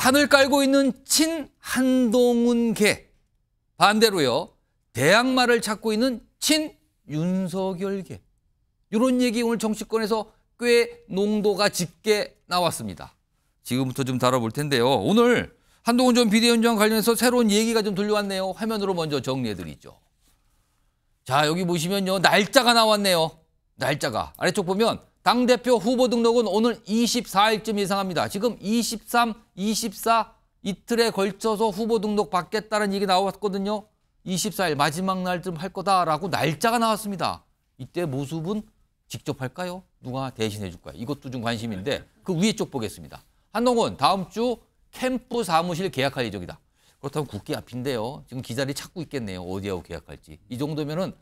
판을 깔고 있는 친 한동훈계, 반대로요 대항마를 찾고 있는 친 윤석열계, 이런 얘기 오늘 정치권에서 꽤 농도가 짙게 나왔습니다. 지금부터 좀 다뤄볼 텐데요. 오늘 한동훈 전 비대위원장 관련해서 새로운 얘기가 좀 들려왔네요. 화면으로 먼저 정리해드리죠. 자, 여기 보시면요, 날짜가 나왔네요. 날짜가 아래쪽 보면 당대표 후보 등록은 오늘 24일쯤 예상합니다. 지금 23, 24 이틀에 걸쳐서 후보 등록 받겠다는 얘기 나왔거든요. 24일 마지막 날쯤 할 거다라고 날짜가 나왔습니다. 이때 모습은 직접 할까요? 누가 대신해 줄까요? 이것도 좀 관심인데 그 위에 쪽 보겠습니다. 한동훈 다음 주 캠프 사무실 계약할 예정이다. 그렇다면 국회 앞인데요. 지금 기자들이 찾고 있겠네요. 어디하고 계약할지. 이 정도면은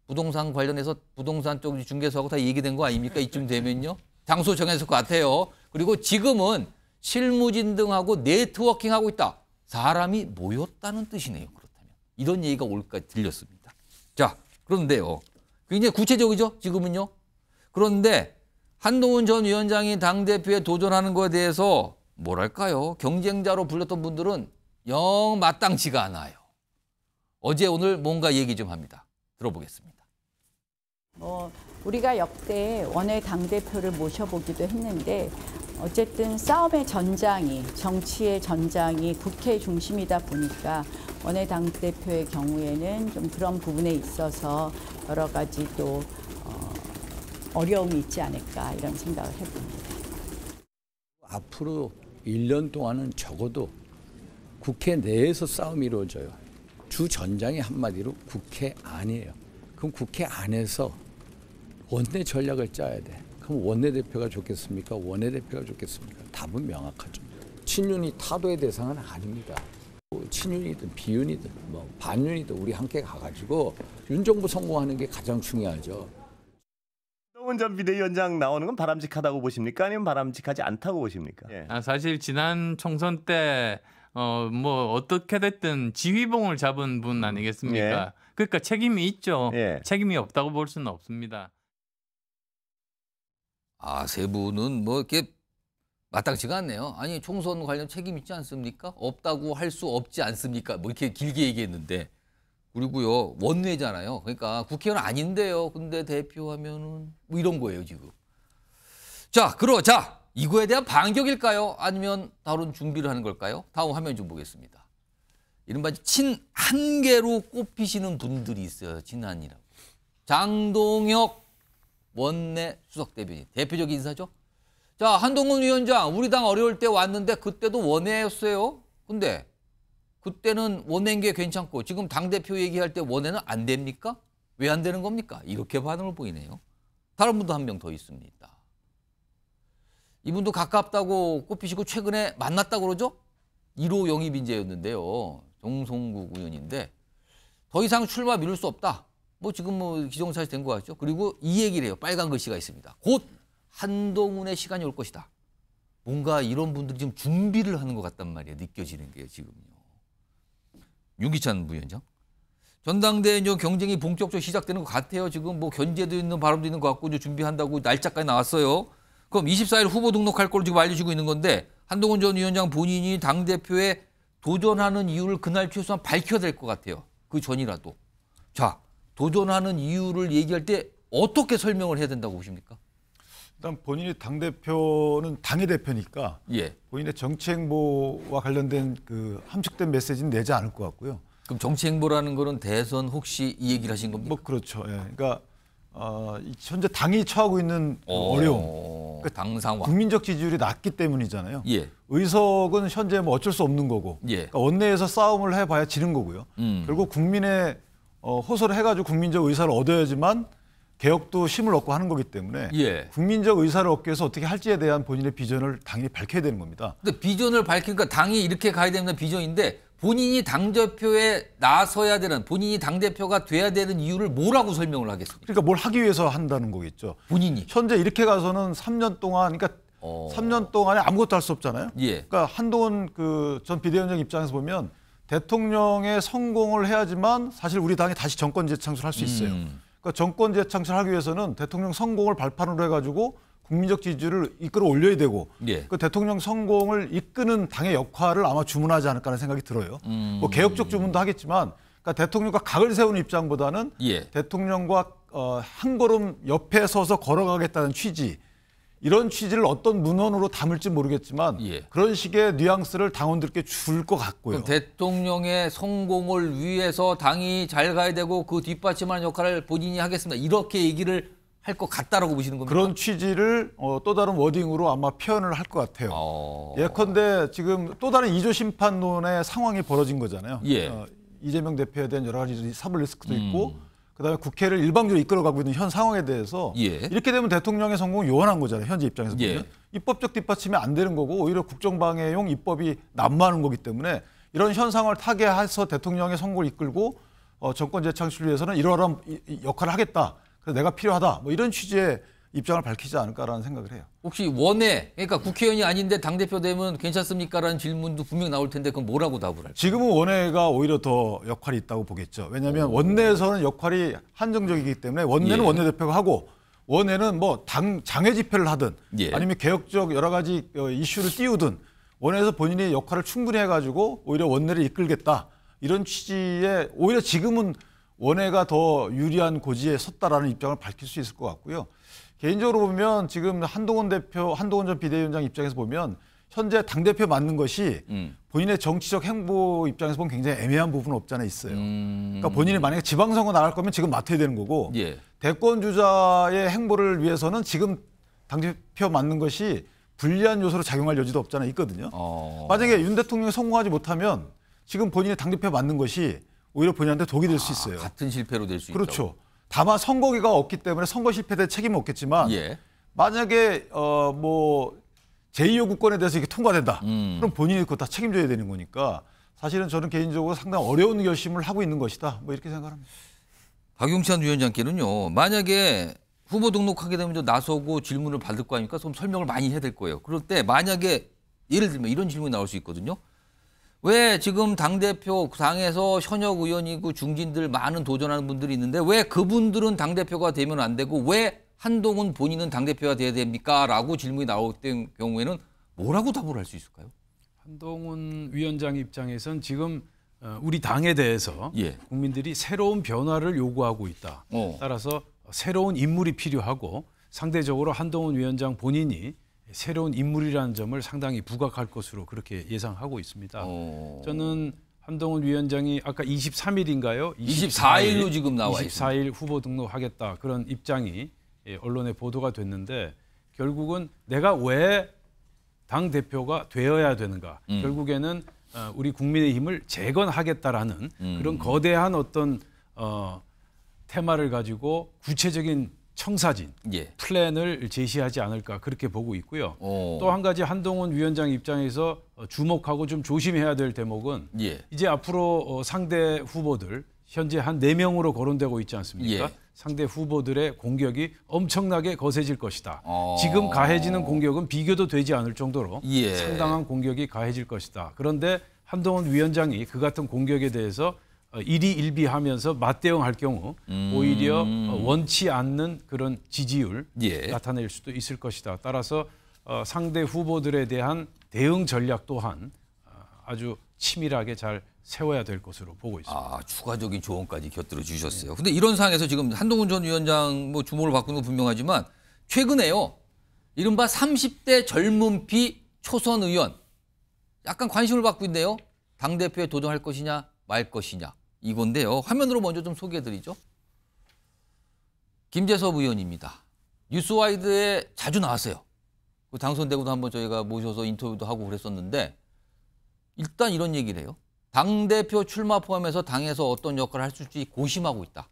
부동산 관련해서 부동산 쪽 중개소하고 다 얘기된 거 아닙니까? 이쯤 되면요. 장소 정했을 것 같아요. 그리고 지금은 실무진 등하고 네트워킹하고 있다. 사람이 모였다는 뜻이네요. 그렇다면. 이런 얘기가 올까 들렸습니다. 자, 그런데요. 굉장히 구체적이죠? 지금은요. 그런데 한동훈 전 위원장이 당대표에 도전하는 것에 대해서 뭐랄까요? 경쟁자로 불렸던 분들은 영 마땅치가 않아요. 어제 오늘 뭔가 얘기 좀 합니다. 들어보겠습니다. 우리가 역대 원외 당대표를 모셔보기도 했는데 어쨌든 싸움의 전장이, 정치의 전장이 국회 중심이다 보니까 원외 당대표의 경우에는 좀 그런 부분에 있어서 여러 가지 또 어려움이 있지 않을까 이런 생각을 해봅니다. 앞으로 1년 동안은 적어도 국회 내에서 싸움이 이루어져요. 주 전장이 한마디로 국회 안이에요. 그럼 국회 안에서 원내 전략을 짜야 돼. 그럼 원내대표가 좋겠습니까? 원내대표가 좋겠습니까? 답은 명확하죠. 친윤이 타도의 대상은 아닙니다. 친윤이든 비윤이든 반윤이든 우리 함께 가가지고 윤정부 성공하는 게 가장 중요하죠. 한동훈 전 비대위원장 나오는 건 바람직하다고 보십니까? 아니면 바람직하지 않다고 보십니까? 예. 사실 지난 총선 때 어떻게 됐든 지휘봉을 잡은 분 아니겠습니까? 예. 그러니까 책임이 있죠. 예. 책임이 없다고 볼 수는 없습니다. 세 분은 이렇게 마땅치가 않네요. 아니, 총선 관련 책임 있지 않습니까? 없다고 할 수 없지 않습니까? 이렇게 길게 얘기했는데. 그리고요, 원내잖아요. 그러니까 국회의원 아닌데요. 근데 대표하면은 이런 거예요, 지금. 자, 이거에 대한 반격일까요? 아니면 다른 준비를 하는 걸까요? 다음 화면 좀 보겠습니다. 이른바 친한계로 꼽히시는 분들이 있어요. 친한이라고. 장동혁 원내 수석대변인. 대표적 인사죠. 자, 한동훈 위원장 우리 당 어려울 때 왔는데 그때도 원내였어요. 근데 그때는 원내인 게 괜찮고 지금 당대표 얘기할 때 원내는 안 됩니까? 왜 안 되는 겁니까? 이렇게 반응을 보이네요. 다른 분도 한 명 더 있습니다. 이분도 가깝다고 꼽히시고 최근에 만났다고 그러죠? 1호 영입 인재였는데요. 정성국 의원인데 더 이상 출마 미룰 수 없다. 지금 기정사실 된 것 같죠? 그리고 이 얘기를 해요. 빨간 글씨가 있습니다. 곧 한동훈의 시간이 올 것이다. 뭔가 이런 분들이 지금 준비를 하는 것 같단 말이에요. 느껴지는 게요, 지금요. 윤기찬 부위원장. 전당대회 경쟁이 본격적으로 시작되는 것 같아요. 지금 견제도 있는 바람도 있는 것 같고 이제 준비한다고 날짜까지 나왔어요. 그럼 24일 후보 등록할 걸로 지금 알려지고 있는 건데 한동훈 전 위원장 본인이 당대표에 도전하는 이유를 그날 최소한 밝혀야 될 것 같아요. 그 전이라도. 자, 도전하는 이유를 얘기할 때 어떻게 설명을 해야 된다고 보십니까? 일단 본인이 당대표는 당의 대표니까 예. 본인의 정치 행보와 관련된 그 함축된 메시지는 내지 않을 것 같고요. 그럼 정치 행보라는 거는 대선 혹시 이 얘기를 하신 겁니까? 그렇죠. 예. 그러니까 현재 당이 처하고 있는 어려움. 그러니까 당 상황. 국민적 지지율이 낮기 때문이잖아요. 예. 의석은 현재 어쩔 수 없는 거고. 예. 그러니까 원내에서 싸움을 해봐야 지는 거고요. 결국 국민의 호소를 해가지고 국민적 의사를 얻어야지만 개혁도 힘을 얻고 하는 거기 때문에 예. 국민적 의사를 얻기 위해서 어떻게 할지에 대한 본인의 비전을 당연히 밝혀야 되는 겁니다. 근데 비전을 밝히니까 당이 이렇게 가야 되는 비전인데 본인이 당대표에 나서야 되는, 본인이 당대표가 돼야 되는 이유를 뭐라고 설명을 하겠습니까? 그러니까 뭘 하기 위해서 한다는 거겠죠. 본인이. 현재 이렇게 가서는 3년 동안, 그러니까 3년 동안에 아무것도 할 수 없잖아요. 예. 그러니까 한동훈 전 비대위원장 입장에서 보면 대통령의 성공을 해야지만 사실 우리 당이 다시 정권 재창출할 수 있어요. 그러니까 정권 재창출하기 위해서는 대통령 성공을 발판으로 해가지고 국민적 지지를 이끌어 올려야 되고 예. 그 대통령 성공을 이끄는 당의 역할을 아마 주문하지 않을까 하는 생각이 들어요. 뭐 개혁적 주문도 하겠지만 그러니까 대통령과 각을 세우는 입장보다는 예. 대통령과 한 걸음 옆에 서서 걸어가겠다는 취지, 이런 취지를 어떤 문헌으로 담을지 모르겠지만 예. 그런 식의 뉘앙스를 당원들께 줄 것 같고요. 그럼 대통령의 성공을 위해서 당이 잘 가야 되고 그 뒷받침하는 역할을 본인이 하겠습니다. 이렇게 얘기를 할 것 같다라고 보시는 겁니까? 그런 취지를 또 다른 워딩으로 아마 표현을 할 것 같아요. 예컨대 지금 또 다른 2조 심판론의 상황이 벌어진 거잖아요. 예. 이재명 대표에 대한 여러 가지 사법 리스크도 있고 그다음에 국회를 일방적으로 이끌어가고 있는 현 상황에 대해서 예. 이렇게 되면 대통령의 성공은 요원한 거잖아요. 현재 입장에서 보면. 예. 입법적 뒷받침이 안 되는 거고 오히려 국정방해용 입법이 난무하는 거기 때문에 이런 현상을 타개해서 대통령의 성공을 이끌고 정권 재창출을 위해서는 이러한 역할을 하겠다. 그래서 내가 필요하다. 뭐 이런 취지의 입장을 밝히지 않을까라는 생각을 해요. 혹시 원외, 그러니까 국회의원이 아닌데 당대표 되면 괜찮습니까라는 질문도 분명 나올 텐데 그건 뭐라고 답을 할까요? 지금은 원내가 오히려 더 역할이 있다고 보겠죠. 왜냐하면 원내에서는 역할이 한정적이기 때문에 원내는 예. 원내대표가 하고 원내는 뭐 당 장외 집회를 하든 예. 아니면 개혁적 여러 가지 이슈를 띄우든 원내에서 본인이 역할을 충분히 해가지고 오히려 원내를 이끌겠다. 이런 취지에 오히려 지금은 원내가 더 유리한 고지에 섰다라는 입장을 밝힐 수 있을 것 같고요. 개인적으로 보면 지금 한동훈 전 비대위원장 입장에서 보면 현재 당대표 맡는 것이 본인의 정치적 행보 입장에서 보면 굉장히 애매한 부분은 없잖아 있어요. 그러니까 본인이 만약에 지방선거 나갈 거면 지금 맡아야 되는 거고 예. 대권 주자의 행보를 위해서는 지금 당대표 맡는 것이 불리한 요소로 작용할 여지도 없잖아 있거든요. 만약에 윤 대통령이 성공하지 못하면 지금 본인이 당대표 맡는 것이 오히려 본인한테 독이 될 수 있어요. 같은 실패로 될 수 있다. 그렇죠. 다만 선거기가 없기 때문에 선거 실패에 대해 책임은 없겠지만 예. 만약에 뭐 제2호 국권에 대해서 이게 통과된다. 그럼 본인이 그거 다 책임져야 되는 거니까 사실은 저는 개인적으로 상당히 어려운 결심을 하고 있는 것이다. 뭐 이렇게 생각합니다. 박용찬 위원장께는요. 만약에 후보 등록하게 되면 좀 나서고 질문을 받을 거 아닙니까? 그럼 설명을 많이 해야 될 거예요. 그럴 때 만약에 예를 들면 이런 질문이 나올 수 있거든요. 왜 지금 당대표 당에서 현역 의원이고 중진들 많은 도전하는 분들이 있는데 왜 그분들은 당대표가 되면 안 되고 왜 한동훈 본인은 당대표가 돼야 됩니까? 라고 질문이 나올 경우에는 뭐라고 답을 할 수 있을까요? 한동훈 위원장 입장에선 지금 우리 당에 대해서 예. 국민들이 새로운 변화를 요구하고 있다. 따라서 새로운 인물이 필요하고 상대적으로 한동훈 위원장 본인이 새로운 인물이라는 점을 상당히 부각할 것으로 그렇게 예상하고 있습니다. 저는 한동훈 위원장이 아까 23일인가요? 24일로 지금 나와 있습니다. 24일 후보 등록하겠다 그런 입장이 언론에 보도가 됐는데 결국은 내가 왜 당대표가 되어야 되는가. 결국에는 우리 국민의힘을 재건하겠다라는 그런 거대한 어떤 테마를 가지고 구체적인 청사진, 예. 플랜을 제시하지 않을까 그렇게 보고 있고요. 또 한 가지 한동훈 위원장 입장에서 주목하고 좀 조심해야 될 대목은 예. 이제 앞으로 상대 후보들 현재 한 4명으로 거론되고 있지 않습니까? 예. 상대 후보들의 공격이 엄청나게 거세질 것이다. 지금 가해지는 공격은 비교도 되지 않을 정도로 예. 상당한 공격이 가해질 것이다. 그런데 한동훈 위원장이 그 같은 공격에 대해서 일희일비하면서 맞대응할 경우 오히려 원치 않는 그런 지지율 예. 나타낼 수도 있을 것이다. 따라서 상대 후보들에 대한 대응 전략 또한 아주 치밀하게 잘 세워야 될 것으로 보고 있습니다. 추가적인 조언까지 곁들여 주셨어요. 근데 이런 상황에서 지금 한동훈 전 위원장 뭐 주목을 받고 있는 건 분명하지만 최근에요. 이른바 30대 젊은 피 초선 의원 약간 관심을 받고 있네요. 당대표에 도전할 것이냐 말 것이냐 이건데요. 화면으로 먼저 좀 소개해드리죠. 김재섭 의원입니다. 뉴스와이드에 자주 나왔어요. 당선되고도 한번 저희가 모셔서 인터뷰도 하고 그랬었는데 일단 이런 얘기를 해요. 당대표 출마 포함해서 당에서 어떤 역할을 할 수 있을지 고심하고 있다.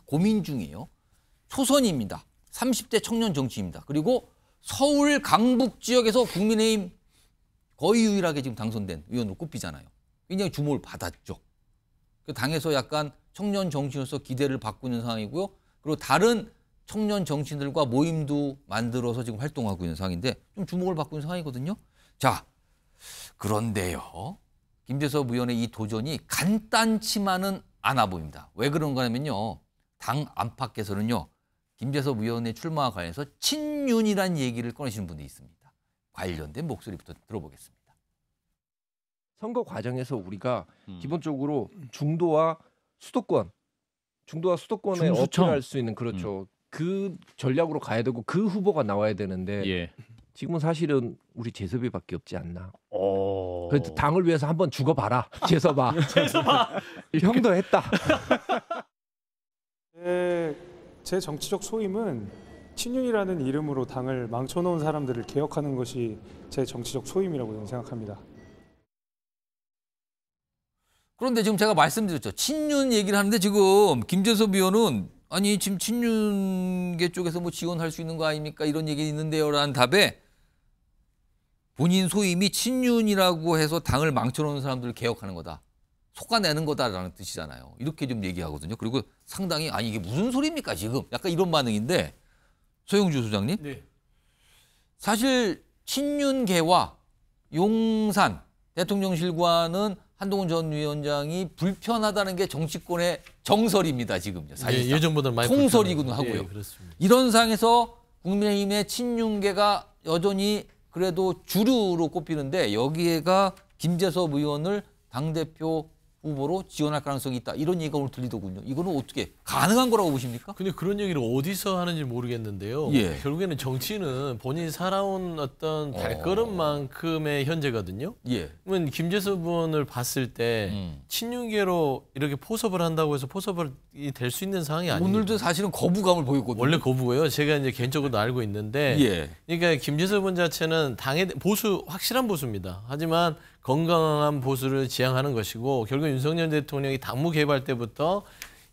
고민 중이에요. 초선입니다. 30대 청년 정치입니다. 그리고 서울 강북 지역에서 국민의힘 거의 유일하게 지금 당선된 의원으로 꼽히잖아요. 굉장히 주목을 받았죠. 당에서 약간 청년 정치인으로서 기대를 받고 있는 상황이고요. 그리고 다른 청년 정치인들과 모임도 만들어서 지금 활동하고 있는 상황인데 좀 주목을 받고 있는 상황이거든요. 자, 그런데요. 김재섭 의원의 이 도전이 간단치만은 않아 보입니다. 왜 그런가 하면요. 당 안팎에서는요. 김재섭 의원의 출마와 관련해서 친윤이란 얘기를 꺼내시는 분들이 있습니다. 관련된 목소리부터 들어보겠습니다. 선거 과정에서 우리가 기본적으로 중도와 수도권에 어필할 수 있는 그렇죠. 그 전략으로 가야 되고 그 후보가 나와야 되는데 지금은 사실은 우리 재섭이밖에 없지 않나. 그래도 당을 위해서 한번 죽어봐라, 재섭아. 형도 했다. 제 정치적 소임은 친윤이라는 이름으로 당을 망쳐놓은 사람들을 개혁하는 것이 제 정치적 소임이라고 저는 생각합니다. 그런데 지금 제가 말씀드렸죠. 친윤 얘기를 하는데 지금 김재섭 의원은 아니 지금 친윤계 쪽에서 뭐 지원할 수 있는 거 아닙니까? 이런 얘기 있는데요. 라는 답에 본인 소임이 친윤이라고 해서 당을 망쳐놓은 사람들을 개혁하는 거다. 속아내는 거다라는 뜻이잖아요. 이렇게 좀 얘기하거든요. 그리고 상당히 아니 이게 무슨 소리입니까 지금? 약간 이런 반응인데 소영주 소장님. 네. 사실 친윤계와 용산 대통령실과는 한동훈 전 위원장이 불편하다는 게 정치권의 정설입니다. 지금요. 사실 예전보다 많이 통설이군 하고요. 이런 상황에서 국민의힘의 친윤계가 여전히 그래도 주류로 꼽히는데 여기에가 김재섭 의원을 당대표 후보로 지원할 가능성이 있다. 이런 얘기가 오늘 들리더군요. 이거는 어떻게 가능한 거라고 보십니까? 근데 그런 얘기를 어디서 하는지 모르겠는데요. 예. 결국에는 정치는 본인이 살아온 어떤 발걸음만큼의 현재거든요. 예. 그러면 김재섭 의원을 봤을 때 친윤계로 이렇게 포섭을 한다고 해서 포섭이 될 수 있는 상황이 아니에요. 오늘도 사실은 거부감을 보였거든요. 원래 거부고요. 제가 이제 개인적으로도 알고 있는데, 예. 그러니까 김재섭 의원 자체는 당의 보수 확실한 보수입니다. 하지만 건강한 보수를 지향하는 것이고 결국 윤석열 대통령이 당무 개입할 때부터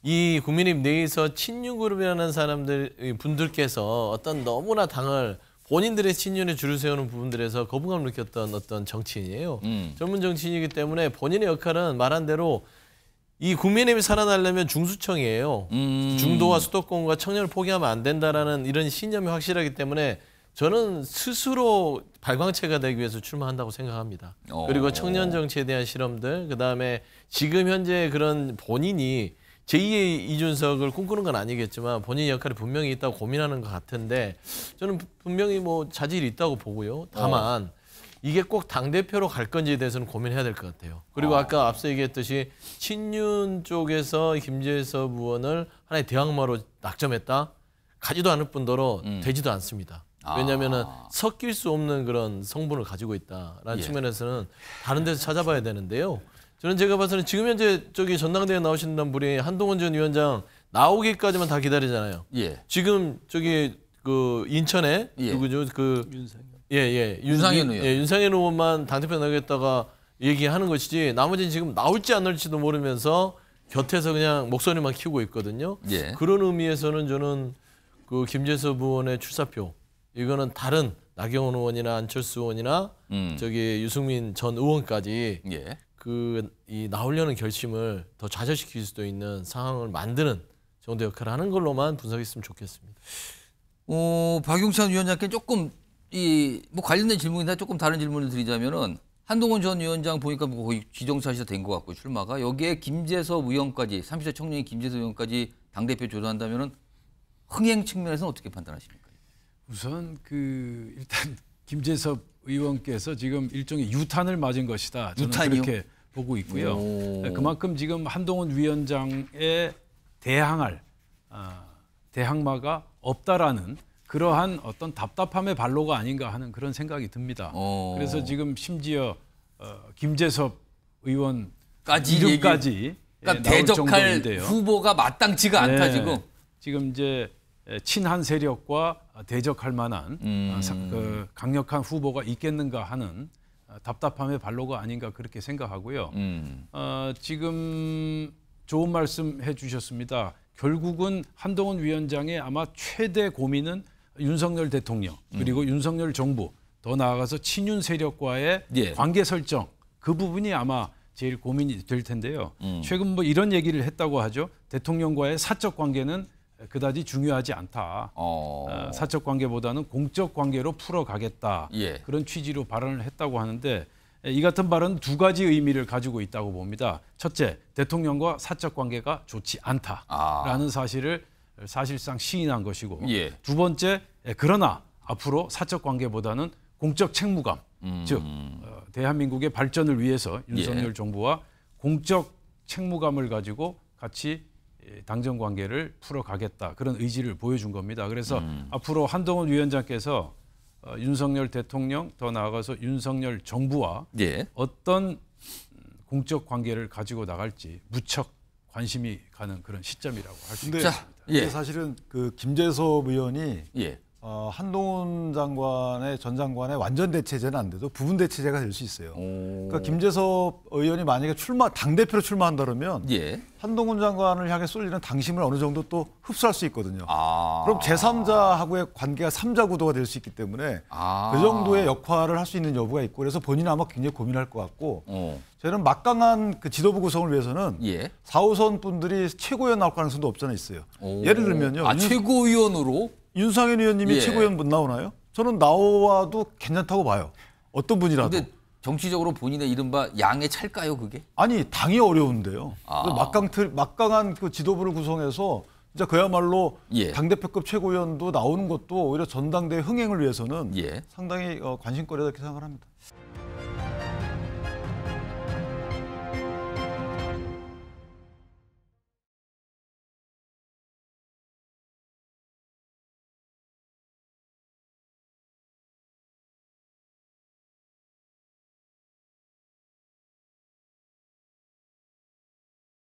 이 국민의힘 내에서 친윤그룹이라는 분들께서 어떤 너무나 당을 본인들의 친윤에 줄을 세우는 부분들에서 거부감을 느꼈던 어떤 정치인이에요. 전문 정치인이기 때문에 본인의 역할은 말한 대로 이 국민의힘이 살아나려면 중수청이에요. 중도와 수도권과 청년을 포기하면 안 된다라는 이런 신념이 확실하기 때문에 저는 스스로 발광체가 되기 위해서 출마한다고 생각합니다. 그리고 청년 정치에 대한 실험들, 그다음에 지금 현재 그런 본인이 제2의 이준석을 꿈꾸는 건 아니겠지만 본인 역할이 분명히 있다고 고민하는 것 같은데 저는 분명히 뭐 자질이 있다고 보고요. 다만 이게 꼭 당대표로 갈 건지에 대해서는 고민해야 될 것 같아요. 그리고 아까 앞서 얘기했듯이 친윤 쪽에서 김재섭 의원을 하나의 대항마로 낙점했다? 가지도 않을 뿐더러 되지도 않습니다. 왜냐하면 섞일 수 없는 그런 성분을 가지고 있다라는 측면에서는 다른 데서 찾아봐야 되는데요. 저는 제가 봐서는 지금 현재 저기 전당대회 나오신다는 분이 한동훈 전 위원장 나오기까지만 다 기다리잖아요. 지금 저기 그 인천에 누구죠? 그 윤상현 의원. 윤상현 의원만 당대표 나가겠다가 얘기하는 것이지 나머지는 지금 나올지 안 나올지도 모르면서 곁에서 그냥 목소리만 키우고 있거든요. 그런 의미에서는 저는 그 김재섭 의원의 출사표 이거는 다른 나경원 의원이나 안철수 의원이나 저기 유승민 전 의원까지 이 나오려는 결심을 더 좌절시킬 수도 있는 상황을 만드는 정도 역할을 하는 걸로만 분석했으면 좋겠습니다. 박용찬 위원장께 조금 뭐 관련된 질문인데 조금 다른 질문을 드리자면은 한동훈 전 위원장 보니까 뭐 거의 기정사실화 된 것 같고 출마가 여기에 김재섭 의원까지 30대 청년인 김재섭 의원까지 당대표 조사한다면은 흥행 측면에서는 어떻게 판단하십니까? 우선 일단 김재섭 의원께서 지금 일종의 유탄을 맞은 것이다. 저는 유탄이요? 그렇게 보고 있고요. 그만큼 지금 한동훈 위원장에 대항할 대항마가 없다라는 그러한 어떤 답답함의 발로가 아닌가 하는 그런 생각이 듭니다. 그래서 지금 심지어 김재섭 의원까지 이름까지 그러니까 대적할 후보가 마땅치가 않다 지금. 지금 이제 친한 세력과 대적할 만한 그 강력한 후보가 있겠는가 하는 답답함의 발로가 아닌가 그렇게 생각하고요. 지금 좋은 말씀 해주셨습니다. 결국은 한동훈 위원장의 아마 최대 고민은 윤석열 대통령 그리고 윤석열 정부 더 나아가서 친윤 세력과의 관계 설정 그 부분이 아마 제일 고민이 될 텐데요. 최근 뭐 이런 얘기를 했다고 하죠. 대통령과의 사적 관계는 그다지 중요하지 않다. 사적 관계보다는 공적 관계로 풀어가겠다. 그런 취지로 발언을 했다고 하는데 이 같은 발언은 두 가지 의미를 가지고 있다고 봅니다. 첫째, 대통령과 사적 관계가 좋지 않다라는 사실을 사실상 시인한 것이고 예. 두 번째 그러나 앞으로 사적 관계보다는 공적 책무감 즉 대한민국의 발전을 위해서 윤석열 예. 정부와 공적 책무감을 가지고 같이 당정 관계를 풀어가겠다 그런 의지를 보여준 겁니다. 그래서 앞으로 한동훈 위원장께서 윤석열 대통령 더 나아가서 윤석열 정부와 예. 어떤 공적 관계를 가지고 나갈지 무척 관심이 가는 그런 시점이라고 할 수 있습니다. 예. 사실은 그 김재섭 의원이 예. 한동훈 장관의 전 장관의 완전 대체제는 안 돼도 부분 대체제가 될 수 있어요. 그러니까 김재섭 의원이 만약에 당 대표로 출마한다 그러면 예. 한동훈 장관을 향해 쏠리는 당심을 어느 정도 또 흡수할 수 있거든요. 아. 그럼 제3자하고의 관계가 3자 구도가 될 수 있기 때문에 그 정도의 역할을 할 수 있는 여부가 있고 그래서 본인은 아마 굉장히 고민할 것 같고 저는 막강한 그 지도부 구성을 위해서는 예. 4호선 분들이 최고위원 나올 가능성도 없잖아 있어요. 예를 들면요. 최고위원으로? 윤상현 의원님이 예. 최고위원 못 나오나요? 저는 나와도 괜찮다고 봐요. 어떤 분이라도. 근데 정치적으로 본인의 이른바 양에 찰까요, 그게? 아니 당이 어려운데요. 막강한 그 지도부를 구성해서 진짜 그야말로 예. 당대표급 최고위원도 나오는 것도 오히려 전당대회 흥행을 위해서는 예. 상당히 관심거리다 이렇게 생각을 합니다.